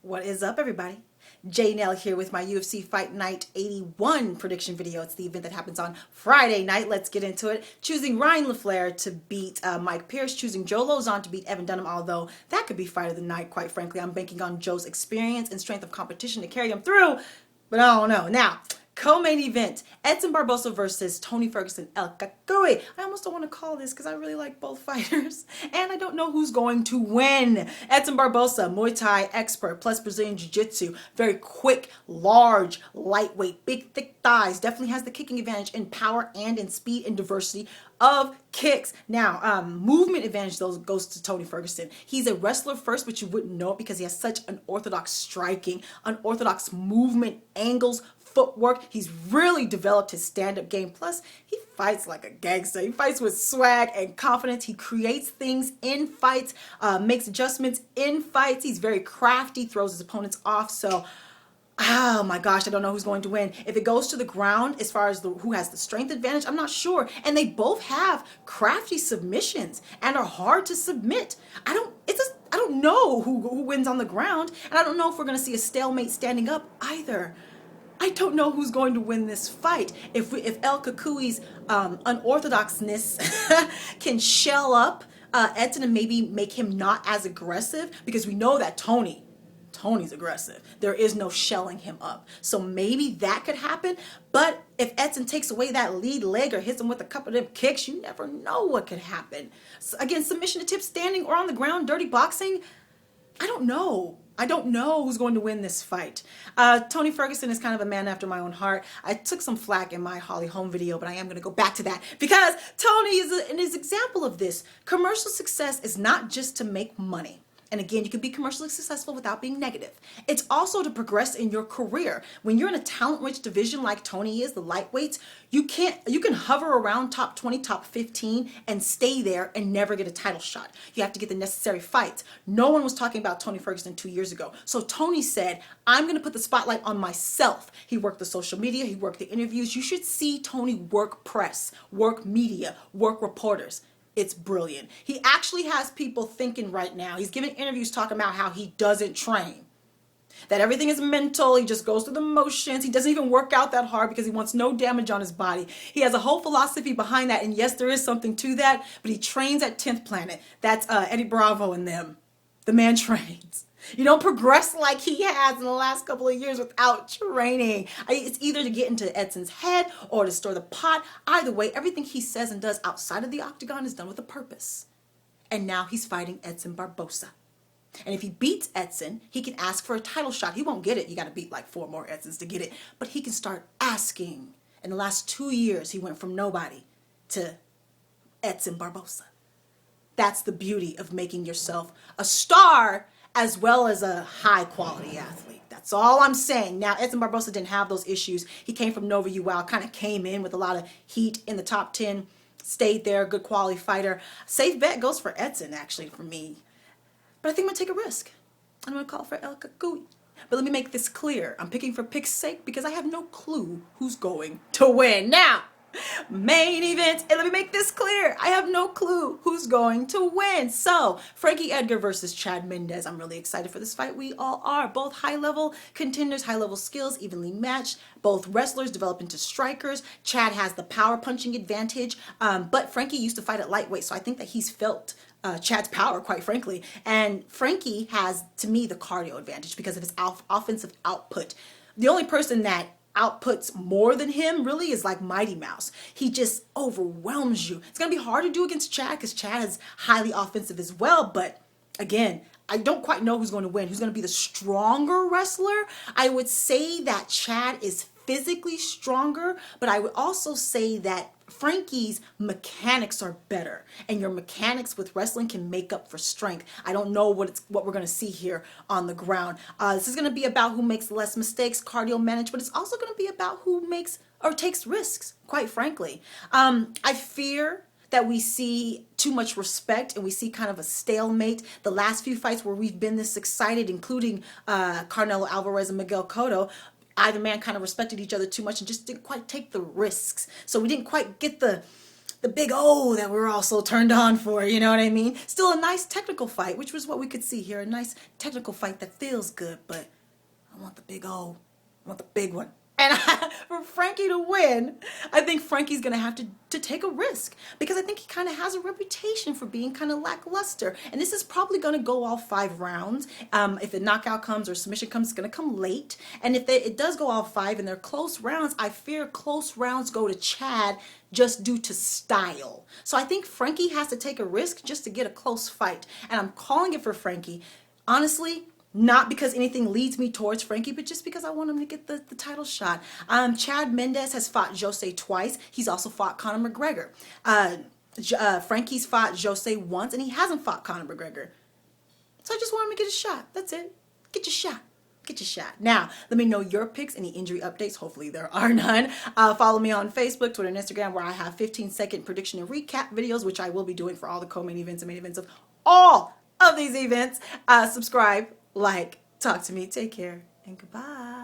What is up, everybody? J Nell here with my UFC Fight Night 81 prediction video. It's the event that happens on Friday night. Let's get into it. Choosing Ryan LaFleur to beat Mike Pierce. Choosing Joe Lozon to beat Evan Dunham, although that could be fight of the night, quite frankly. I'm banking on Joe's experience and strength of competition to carry him through, but I don't know. Now, co-main event, Edson Barbosa versus Tony Ferguson El Kakui. I almost don't want to call this because I really like both fighters. And I don't know who's going to win. Edson Barbosa, Muay Thai expert, plus Brazilian Jiu-Jitsu. Very quick, large, lightweight, big, thick thighs. Definitely has the kicking advantage in power and in speed and diversity of kicks. Now, movement advantage though goes to Tony Ferguson. He's a wrestler first, but you wouldn't know it because he has such unorthodox striking, unorthodox movement angles, footwork. He's really developed his stand-up game. Plus, he fights like a gangster. He fights with swag and confidence. He creates things in fights, makes adjustments in fights. He's very crafty, throws his opponents off. So, oh my gosh, I don't know who's going to win. If it goes to the ground, as far as who has the strength advantage, I'm not sure. And they both have crafty submissions and are hard to submit. I don't know who wins on the ground, and I don't know if we're going to see a stalemate standing up either. I don't know who's going to win this fight. If El Kakui's unorthodoxness can shell up Edson and maybe make him not as aggressive, because we know that Tony's aggressive. There is no shelling him up. So maybe that could happen. But if Edson takes away that lead leg or hits him with a couple of them kicks, you never know what could happen. So again, submission to tip, standing or on the ground, dirty boxing, I don't know. I don't know who's going to win this fight. Tony Ferguson is kind of a man after my own heart. I took some flack in my Holly Holm video, but I am going to go back to that because Tony is an example of this. Commercial success is not just to make money. And again, you can be commercially successful without being negative. It's also to progress in your career. When you're in a talent-rich division like Tony is, the lightweights, you can hover around top 20, top 15 and stay there and never get a title shot. You have to get the necessary fights. No one was talking about Tony Ferguson 2 years ago. So Tony said, I'm going to put the spotlight on myself. He worked the social media. He worked the interviews. You should see Tony work press, work media, work reporters. It's brilliant. He actually has people thinking right now. He's giving interviews talking about how he doesn't train, that everything is mental. He just goes through the motions. He doesn't even work out that hard because he wants no damage on his body. He has a whole philosophy behind that. And yes, there is something to that, but he trains at 10th Planet. That's Eddie Bravo and them. The man trains. You don't progress like he has in the last couple of years without training. It's either to get into Edson's head or to stir the pot. Either way, everything he says and does outside of the octagon is done with a purpose. And now he's fighting Edson Barbosa. And if he beats Edson, he can ask for a title shot. He won't get it. You got to beat like 4 more Edsons to get it. But he can start asking. In the last 2 years, he went from nobody to Edson Barbosa. That's the beauty of making yourself a star as well as a high-quality athlete. That's all I'm saying. Now, Edson Barbosa didn't have those issues. He came from Nova UL, kind of came in with a lot of heat in the top 10, stayed there, good quality fighter. Safe bet goes for Edson, actually, for me. But I think I'm going to take a risk. I'm going to call for El Kakui. But let me make this clear. I'm picking for pick's sake because I have no clue who's going to win. Now, main event, and let me make this clear, I have no clue who's going to win. So Frankie Edgar versus Chad Mendes. I'm really excited for this fight. We all are. Both high-level contenders, high-level skills, evenly matched. Both wrestlers develop into strikers. Chad has the power punching advantage, but Frankie used to fight at lightweight, so I think that he's felt Chad's power, quite frankly. And Frankie has, to me, the cardio advantage because of his offensive output. The only person that outputs more than him really is like Mighty Mouse. He just overwhelms you. It's going to be hard to do against Chad because Chad is highly offensive as well. But again, I don't quite know who's going to win. Who's going to be the stronger wrestler? I would say that Chad is physically stronger, but I would also say that Frankie's mechanics are better, and your mechanics with wrestling can make up for strength. I don't know what we're going to see here on the ground. This is going to be about who makes less mistakes, cardio managed, but it's also going to be about who makes or takes risks, quite frankly. I fear that we see too much respect and we see kind of a stalemate. The last few fights where we've been this excited, including Canelo Alvarez and Miguel Cotto, either man kind of respected each other too much and just didn't quite take the risks. So we didn't quite get the the big O that we're all so turned on for, you know what I mean? Still a nice technical fight, which was what we could see here. A nice technical fight that feels good, but I want the big O. I want the big one. And for Frankie to win, I think Frankie's going to have to take a risk because I think he kind of has a reputation for being kind of lackluster. And this is probably going to go all 5 rounds. If a knockout comes or submission comes, it's going to come late. And if it does go all 5 and they're close rounds, I fear close rounds go to Chad just due to style. So I think Frankie has to take a risk just to get a close fight. And I'm calling it for Frankie. Honestly, not because anything leads me towards Frankie, but just because I want him to get the title shot. Chad Mendes has fought Jose twice. He's also fought Conor McGregor. Frankie's fought Jose once, and he hasn't fought Conor McGregor. So I just want him to get a shot. That's it. Get your shot. Get your shot. Now, let me know your picks, any injury updates. Hopefully there are none. Follow me on Facebook, Twitter, and Instagram, where I have 15-second prediction and recap videos, which I will be doing for all the co-main events and main events of all of these events. Subscribe, like, talk to me. Take care, and goodbye.